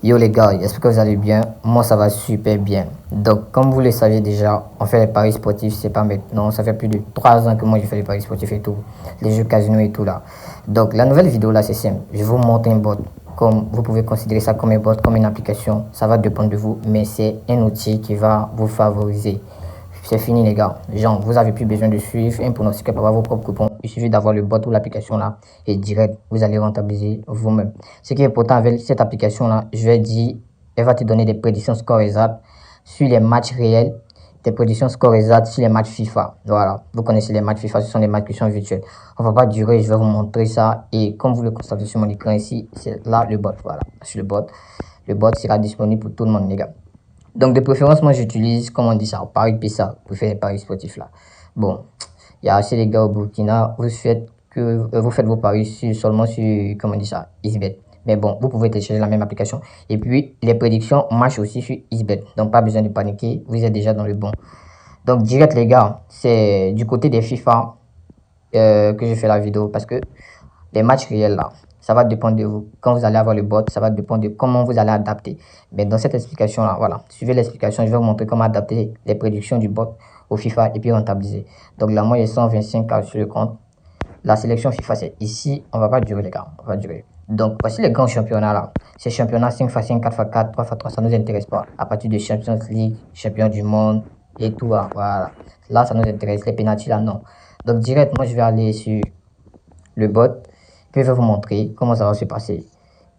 Yo les gars, j'espère que vous allez bien. Moi ça va super bien. Donc comme vous le savez déjà, on fait les paris sportifs, c'est pas maintenant. Ça fait plus de 3 ans que moi je fais les paris sportifs et tout. Les jeux casino et tout là. Donc la nouvelle vidéo là c'est simple. Je vais vous montrer un bot. Comme vous pouvez considérer ça comme un bot, comme une application. Ça va dépendre de vous. Mais c'est un outil qui va vous favoriser. C'est fini les gars. Genre, vous avez plus besoin de suivre un pronostic pour avoir vos propres coupons. Il suffit d'avoir le bot ou l'application là et direct, vous allez rentabiliser vous-même. Ce qui est important avec cette application là, je vais dire, elle va te donner des prédictions score exact sur les matchs réels, des prédictions score exact sur les matchs FIFA. Voilà, vous connaissez les matchs FIFA, ce sont des matchs qui sont virtuels. On va pas durer, je vais vous montrer ça et comme vous le constatez sur mon écran ici, c'est là le bot. Voilà, sur le bot. Le bot sera disponible pour tout le monde les gars. Donc, de préférence, moi, j'utilise, comment on dit ça, Paris Pessa pour faire les paris sportifs là. Bon, il y a assez les gars au Burkina, vous faites vos paris seulement sur, comment on dit ça, Xbet. Mais bon, vous pouvez télécharger la même application. Et puis, les prédictions marchent aussi sur Xbet. Donc, pas besoin de paniquer, vous êtes déjà dans le bon. Donc, direct, les gars, c'est du côté des FIFA que je fais la vidéo parce que les matchs réels là, ça va dépendre de vous. Quand vous allez avoir le bot, ça va dépendre de comment vous allez adapter. Mais dans cette explication là, voilà, suivez l'explication, je vais vous montrer comment adapter les prédictions du bot au FIFA et puis rentabiliser. Donc là, moi, il y a 125 cartes sur le compte. La sélection FIFA, c'est ici. On va pas durer les gars, on va durer. Donc voici les grands championnats là. Ces championnats 5x5, 4x4, 3x3, ça nous intéresse pas. À partir de Champions League, champion du monde et tout là, voilà. Là, ça nous intéresse. Les pénaltys là, non. Donc direct, moi, je vais aller sur le bot. Puis je vais vous montrer comment ça va se passer.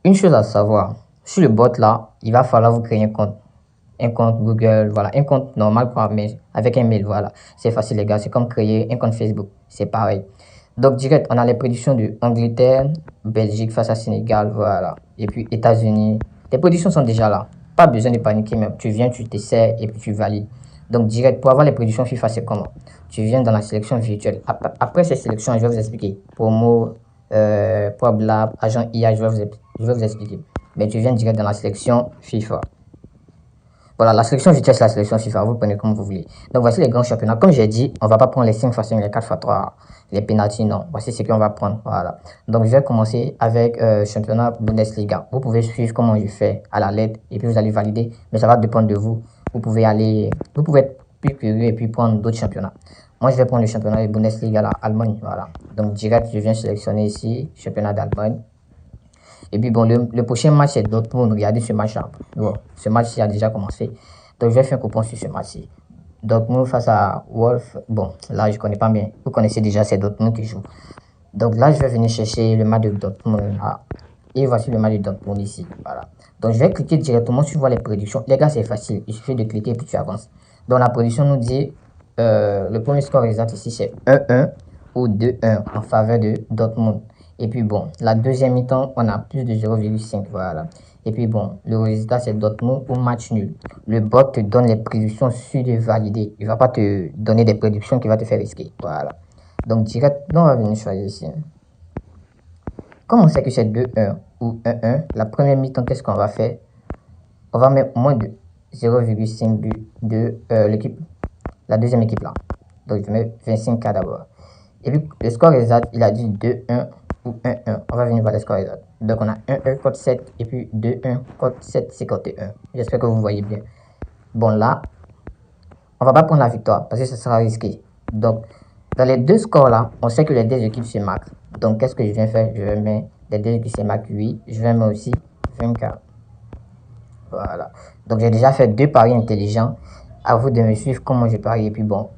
Une chose à savoir, sur le bot là, il va falloir vous créer un compte. Un compte Google, voilà, un compte normal quoi, mais avec un mail, voilà. C'est facile les gars, c'est comme créer un compte Facebook, c'est pareil. Donc direct, on a les prédictions de Angleterre, Belgique face à Sénégal, voilà. Et puis États-Unis. Les prédictions sont déjà là. Pas besoin de paniquer même. Tu viens, tu t'essaies et puis tu valides. Donc direct, pour avoir les prédictions FIFA, c'est comment? Tu viens dans la sélection virtuelle. Après ces sélections, je vais vous expliquer. Promo, PubLab, agent IA, je vais vous expliquer. Mais tu viens direct dans la sélection FIFA. Voilà, la sélection virtuelle, c'est la sélection FIFA. Vous prenez comme vous voulez. Donc, voici les grands championnats. Comme j'ai dit, on ne va pas prendre les 5x5, les 4x3, les penalties, non. Voici ce qu'on va prendre. Voilà. Donc, je vais commencer avec championnat Bundesliga. Vous pouvez suivre comment je fais à la lettre et puis vous allez valider. Mais ça va dépendre de vous. Vous pouvez être plus curieux et puis prendre d'autres championnats. Moi, je vais prendre le championnat de Bundesliga, là, Allemagne. Voilà. Donc, direct, je viens sélectionner ici, championnat d'Allemagne. Et puis bon, le prochain match, c'est Dortmund. Regardez ce match-là. Bon, ce match-ci a déjà commencé. Donc, je vais faire un coupon sur ce match-ci. Dortmund face à Wolf. Bon, là, je ne connais pas bien. Vous connaissez déjà, c'est Dortmund qui joue. Donc là, je vais venir chercher le match de Dortmund. Ah. Et voici le match de Dortmund ici. Voilà. Donc, je vais cliquer directement sur voir les prédictions. Les gars, c'est facile. Il suffit de cliquer et puis tu avances. Donc, la prédiction nous dit le premier score exact ici, c'est 1-1 ou 2-1 en faveur de Dortmund. Et puis bon, la deuxième mi-temps, on a plus de 0,5, voilà. Et puis bon, le résultat c'est Dortmund ou match nul. Le bot te donne les prédictions sur de valider. Il ne va pas te donner des prédictions qui vont te faire risquer, voilà. Donc direct, on va venir choisir ici. Comme on sait que c'est 2-1 ou 1-1, la première mi-temps, qu'est-ce qu'on va faire? On va mettre moins de 0,5 but de l'équipe, la deuxième équipe là. Donc je mets 25K d'abord. Et puis le score exact, il a dit 2-1 ou 1-1. On va venir voir les scores exacts. Donc on a 1-1 contre 7 et puis 2-1 contre 7, 51. J'espère que vous voyez bien. Bon là, on va pas prendre la victoire parce que ça sera risqué. Donc dans les deux scores là, on sait que les deux équipes se marquent. Donc qu'est-ce que je viens faire? Je vais mettre les deux équipes se marquent 8. Je vais mettre aussi 20K. Voilà. Donc j'ai déjà fait deux paris intelligents. À vous de me suivre comment je parie et puis bon,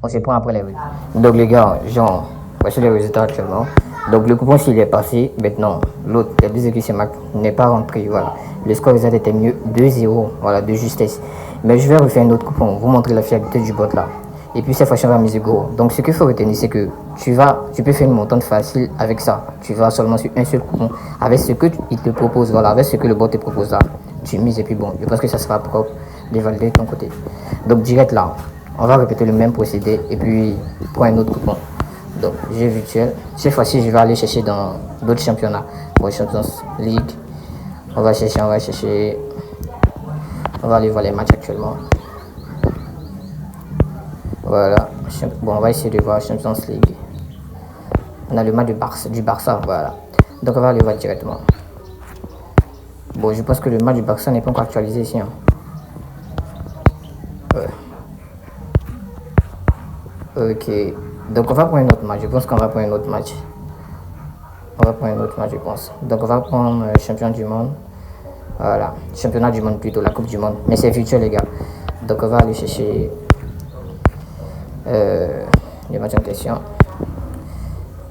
on se prend après les résultats. Donc les gars, genre, voici les résultats actuellement. Donc le coupon s'il est passé, maintenant l'autre, les deux équipes se marquent, n'est pas rentré, voilà. Le score exact était mieux, 2-0, voilà, de justesse. Mais je vais refaire un autre coupon, vous montrer la fiabilité du bot là. Et puis cette fois-ci on va miser gros. Donc ce qu'il faut retenir c'est que tu peux faire une montante facile avec ça. Tu vas seulement sur un seul coupon, avec ce que il te propose, voilà, avec ce que le bot te propose là. Tu mises et puis bon, je pense que ça sera propre de valider de ton côté. Donc direct là, on va répéter le même procédé et puis pour un autre coupon. Donc jeu virtuel, cette fois-ci je vais aller chercher dans d'autres championnats. Bon, Champions League, on va aller voir les matchs actuellement. Voilà, bon on va essayer de voir Champions League. On a le match du Barça, voilà. Donc on va aller voir directement. Bon, je pense que le match du Barça n'est pas encore actualisé ici. Hein. Ouais. Ok. Donc on va prendre un autre match. Je pense qu'on va prendre un autre match. On va prendre un autre match, je pense. Donc on va prendre champion du monde. Voilà. Championnat du monde plutôt, la Coupe du monde. Mais c'est virtuel, les gars. Donc on va aller chercher les matchs en question.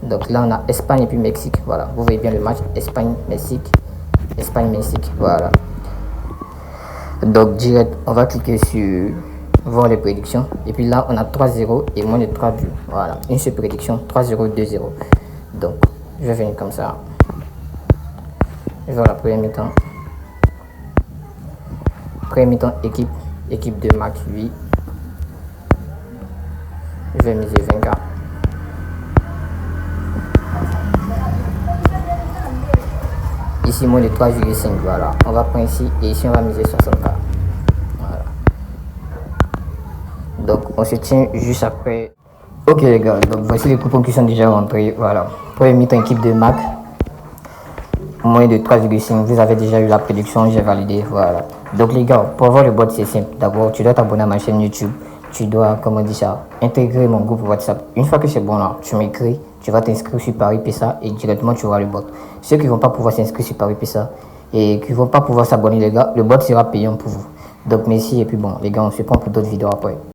Donc là, on a Espagne et puis Mexique. Voilà. Vous voyez bien le match Espagne-Mexique. Espagne-Mexique. Voilà. Donc direct, on va cliquer sur voir les prédictions. Et puis là, on a 3-0 et moins de 3 buts. Voilà. Une seule prédiction. 3-0, 2-0. Donc, je vais venir comme ça. Je vais voir la première mi-temps. Première mi-temps, équipe de match 8. Je vais miser 20K. Ici, moins de 3,5. Voilà. On va prendre ici et ici, on va miser 60K. Voilà. Donc, on se tient juste après. Ok, les gars. Donc, voici les coupons qui sont déjà rentrés. Voilà. Premier mi-temps, équipe de Mac. Moins de 3,5. Vous avez déjà eu la prédiction. J'ai validé. Voilà. Donc, les gars, pour avoir le bot, c'est simple. D'abord, tu dois t'abonner à ma chaîne YouTube. Tu dois, comment on dit ça, intégrer mon groupe WhatsApp. Une fois que c'est bon là, tu m'écris, tu vas t'inscrire sur Paris Pessa et directement tu auras le bot. Ceux qui ne vont pas pouvoir s'inscrire sur Paris Pessa et qui ne vont pas pouvoir s'abonner, les gars, le bot sera payant pour vous. Donc merci et puis bon, les gars, on se prend pour d'autres vidéos après.